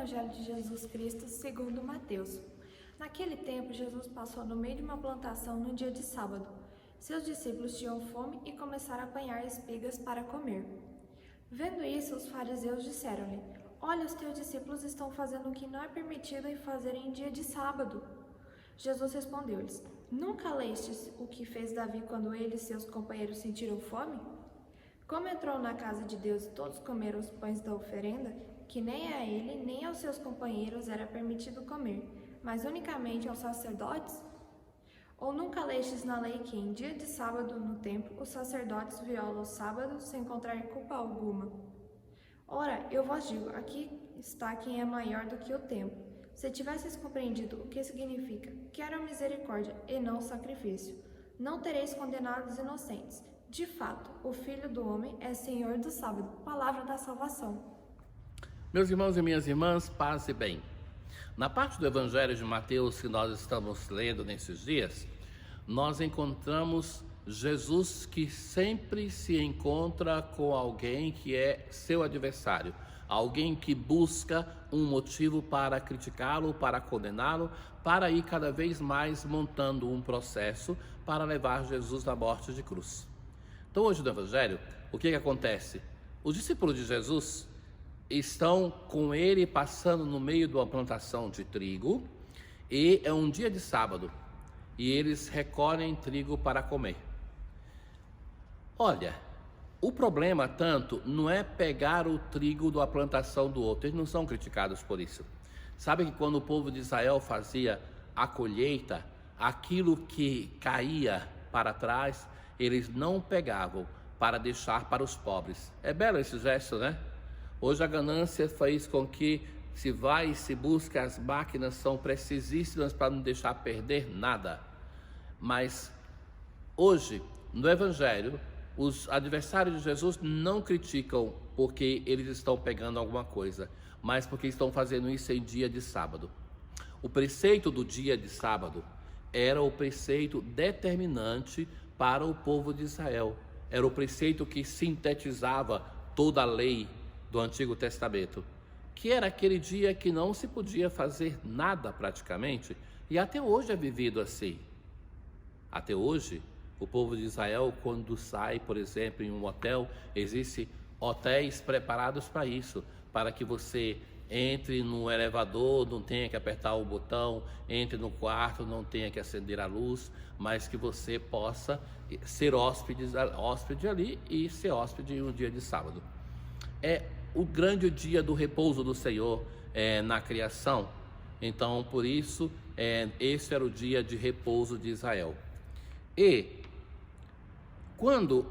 Evangelho de Jesus Cristo segundo Mateus. Naquele tempo, Jesus passou no meio de uma plantação no dia de sábado. Seus discípulos tinham fome e começaram a apanhar espigas para comer. Vendo isso, os fariseus disseram-lhe: Olha, os teus discípulos estão fazendo o que não é permitido em fazer em dia de sábado. Jesus respondeu-lhes: Nunca lestes o que fez Davi quando ele e seus companheiros sentiram fome? Como entrou na casa de Deus e todos comeram os pães da oferenda, que nem a ele nem aos seus companheiros era permitido comer, mas unicamente aos sacerdotes? Ou nunca lestes na lei que em dia de sábado no templo os sacerdotes violam o sábado sem encontrar culpa alguma? Ora, eu vos digo, aqui está quem é maior do que o templo. Se tivesses compreendido o que significa quero a misericórdia e não o sacrifício, não tereis condenados inocentes. De fato, o Filho do Homem é Senhor do sábado. Palavra da salvação. Meus irmãos e minhas irmãs, paz e bem. Na parte do Evangelho de Mateus que nós estamos lendo nesses dias, nós encontramos Jesus que sempre se encontra com alguém que é seu adversário, alguém que busca um motivo para criticá-lo, para condená-lo, para ir cada vez mais montando um processo para levar Jesus à morte de cruz. Então hoje no Evangelho, o que acontece? Os discípulos de Jesus estão com ele passando no meio de uma plantação de trigo e é um dia de sábado e eles recolhem trigo para comer. Olha, o problema tanto não é pegar o trigo da plantação do outro, eles não são criticados por isso. Sabe que quando o povo de Israel fazia a colheita, aquilo que caía para trás, eles não pegavam para deixar para os pobres. É belo esse gesto, né? Hoje a ganância faz com que se vai e se busca, as máquinas são precisíssimas para não deixar perder nada. Mas hoje, no Evangelho, os adversários de Jesus não criticam porque eles estão pegando alguma coisa, mas porque estão fazendo isso em dia de sábado. O preceito do dia de sábado era o preceito determinante para o povo de Israel. Era o preceito que sintetizava toda a lei do Antigo Testamento, que era aquele dia que não se podia fazer nada praticamente, e até hoje é vivido assim. Até hoje, o povo de Israel, quando sai, por exemplo, em um hotel, existem hotéis preparados para isso, para que você entre no elevador, não tenha que apertar o botão, entre no quarto, não tenha que acender a luz, mas que você possa ser hóspede ali e ser hóspede em um dia de sábado. É o grande dia do repouso do Senhor na criação, então por isso esse era o dia de repouso de Israel. E quando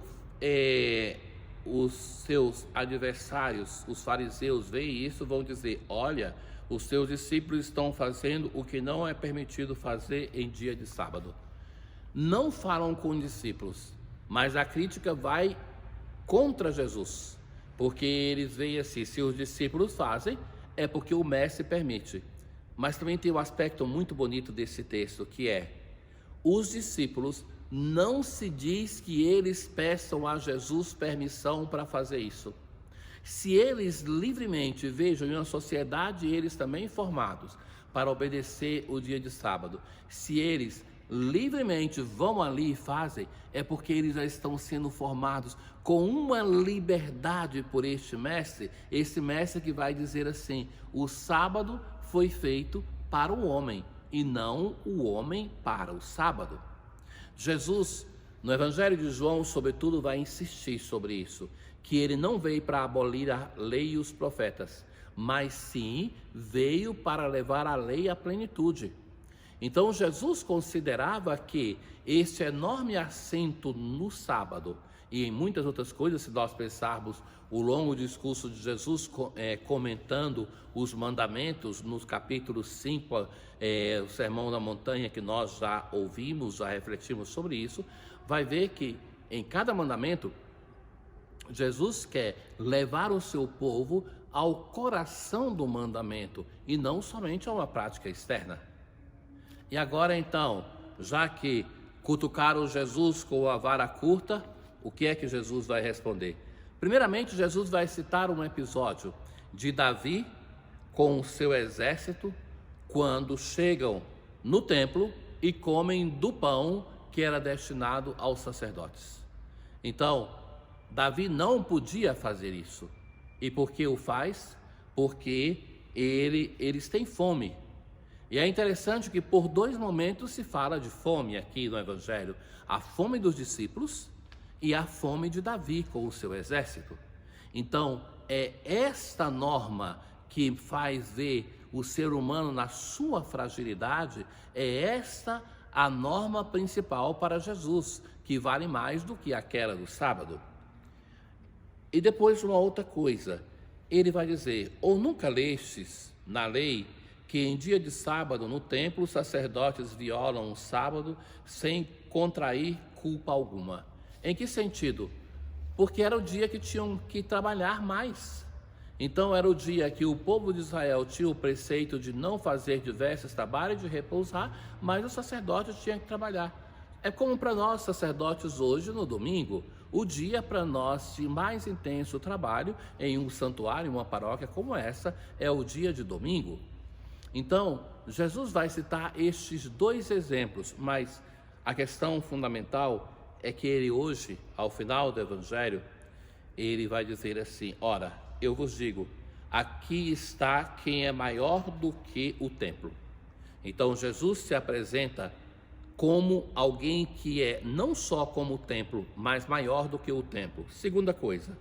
os seus adversários, os fariseus, veem isso, vão dizer: olha, os seus discípulos estão fazendo o que não é permitido fazer em dia de sábado. Não falam com os discípulos, mas a crítica vai contra Jesus, porque eles veem assim: se os discípulos fazem, é porque o mestre permite. Mas também tem um aspecto muito bonito desse texto, que é: os discípulos, não se diz que eles peçam a Jesus permissão para fazer isso. Se eles livremente vejam em uma sociedade, eles também formados para obedecer o dia de sábado, se eles livremente vão ali e fazem, é porque eles já estão sendo formados com uma liberdade por este mestre, esse mestre que vai dizer assim: o sábado foi feito para o homem e não o homem para o sábado. Jesus, no Evangelho de João, sobretudo, vai insistir sobre isso, que ele não veio para abolir a lei e os profetas, mas sim veio para levar a lei à plenitude. Então Jesus considerava que esse enorme acento no sábado e em muitas outras coisas, se nós pensarmos o longo discurso de Jesus comentando os mandamentos nos capítulos 5, o Sermão da Montanha, que nós já ouvimos, já refletimos sobre isso, vai ver que em cada mandamento Jesus quer levar o seu povo ao coração do mandamento e não somente a uma prática externa. E agora então, já que cutucaram Jesus com a vara curta, o que é que Jesus vai responder? Primeiramente, Jesus vai citar um episódio de Davi com o seu exército quando chegam no templo e comem do pão que era destinado aos sacerdotes. Então, Davi não podia fazer isso. E por que o faz? Porque eles têm fome. E é interessante que por 2 momentos se fala de fome aqui no Evangelho: a fome dos discípulos e a fome de Davi com o seu exército. Então, é esta norma que faz ver o ser humano na sua fragilidade, é esta a norma principal para Jesus, que vale mais do que aquela do sábado. E depois uma outra coisa, ele vai dizer: ou nunca lestes na lei que em dia de sábado no templo os sacerdotes violam o sábado sem contrair culpa alguma? Em que sentido? Porque era o dia que tinham que trabalhar mais. Então era o dia que o povo de Israel tinha o preceito de não fazer diversos trabalhos, de repousar, mas os sacerdotes tinham que trabalhar. É como para nós sacerdotes hoje no domingo, o dia para nós de mais intenso trabalho em um santuário, em uma paróquia como essa, é o dia de domingo. Então, Jesus vai citar estes 2 exemplos, mas a questão fundamental é que ele hoje, ao final do Evangelho, ele vai dizer assim: ora, eu vos digo, aqui está quem é maior do que o templo. Então Jesus se apresenta como alguém que é não só como o templo, mas maior do que o templo. Segunda coisa,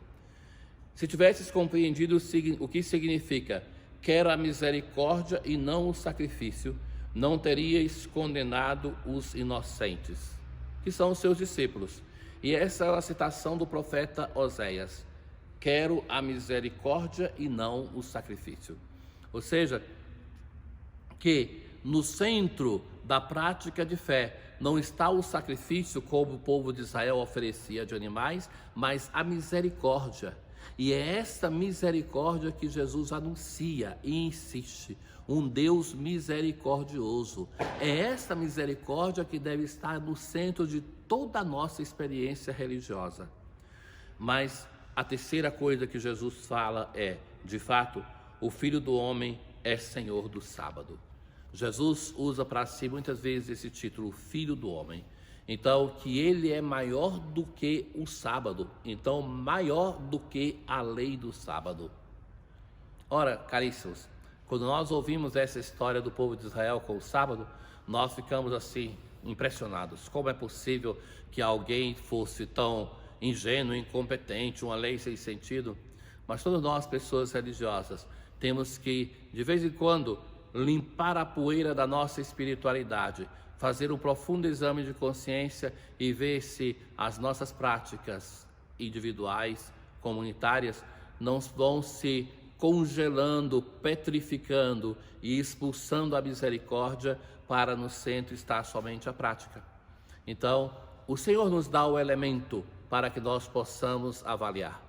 se tivesses compreendido o que significa quero a misericórdia e não o sacrifício, não teríeis condenado os inocentes, que são os seus discípulos. E essa é a citação do profeta Oséias: quero a misericórdia e não o sacrifício. Ou seja, que no centro da prática de fé não está o sacrifício como o povo de Israel oferecia de animais, mas a misericórdia. E é esta misericórdia que Jesus anuncia e insiste: um Deus misericordioso. É esta misericórdia que deve estar no centro de toda a nossa experiência religiosa. Mas a terceira coisa que Jesus fala é, de fato, o Filho do Homem é Senhor do sábado. Jesus usa para si muitas vezes esse título, Filho do Homem. Então, que ele é maior do que o sábado, então maior do que a lei do sábado. Ora, caríssimos, quando nós ouvimos essa história do povo de Israel com o sábado, nós ficamos assim, impressionados. Como é possível que alguém fosse tão ingênuo, incompetente, uma lei sem sentido? Mas todas nós, pessoas religiosas, temos que, de vez em quando, limpar a poeira da nossa espiritualidade, fazer um profundo exame de consciência e ver se as nossas práticas individuais, comunitárias, não vão se congelando, petrificando e expulsando a misericórdia para no centro estar somente a prática. Então, o Senhor nos dá o elemento para que nós possamos avaliar.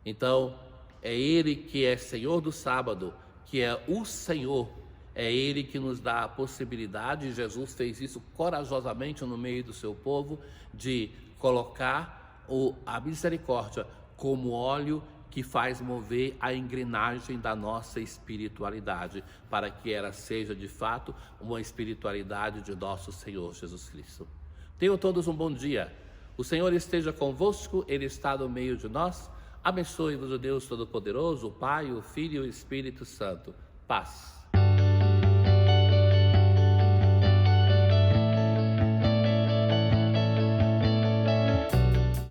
Então, é Ele que é Senhor do sábado, que é o Senhor. É Ele que nos dá a possibilidade, e Jesus fez isso corajosamente no meio do seu povo, de colocar a misericórdia como óleo que faz mover a engrenagem da nossa espiritualidade, para que ela seja de fato uma espiritualidade de nosso Senhor Jesus Cristo. Tenham todos um bom dia. O Senhor esteja convosco, Ele está no meio de nós. Abençoe-vos o Deus Todo-Poderoso, o Pai, o Filho e o Espírito Santo. Paz.